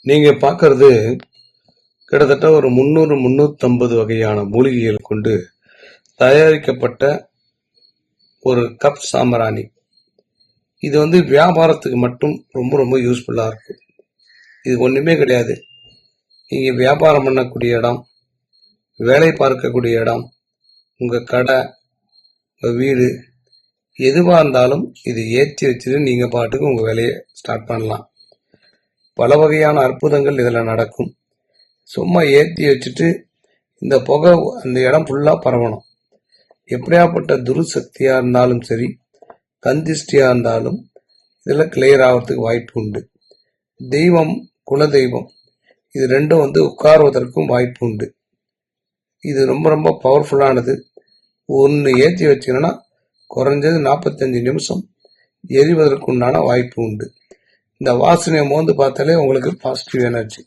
நீங்க பார்க்கறது கிட்டத்தட்ட ஒரு 300 350 வகையான மூலிகைகள் கொண்டு தயாரிக்கப்பட்ட ஒரு கப் சாம்பிராணி. இது வியாபாரத்துக்கு மட்டும் ரொம்ப ரொம்ப யூஸ்ஃபுல்லா இருக்கும். இது ஒண்ணுமே கிடையாது. நீங்க வியாபாரம் பண்ணக்கூடிய இடம், வேலை பார்க்கக்கூடிய இடம், உங்க கடை, உங்க வீடு, எதுவா இருந்தாலும் இது ஏற்றி வச்சுட்டு நீங்க பாட்டுக்கு உங்க வேலையை ஸ்டார்ட் பண்ணலாம். பல வகையான அற்புதங்கள் இதுல நடக்கும். சும்மா ஏற்றி வச்சுட்டு இந்த புகை அந்த இடம் ஃபுல்லா பரவணும். எப்படியாப்பட்ட துருசக்தியா இருந்தாலும் சரி, கந்திஷ்டியா இருந்தாலும் இதுல கிளியர் ஆகிறதுக்கு வாய்ப்பு உண்டு. தெய்வம், குலதெய்வம் இது ரெண்டும் உட்காருவதற்கும் வாய்ப்பு உண்டு. இது ரொம்ப ரொம்ப பவர்ஃபுல்லானது. ஒன்று ஏற்றி வச்சீங்கன்னா குறைஞ்சது 45 நிமிஷம் எரிவதற்கு உண்டான வாய்ப்பு உண்டு. இந்த வாசனையை மோந்து பார்த்தாலே உங்களுக்கு பாசிட்டிவ் எனர்ஜி.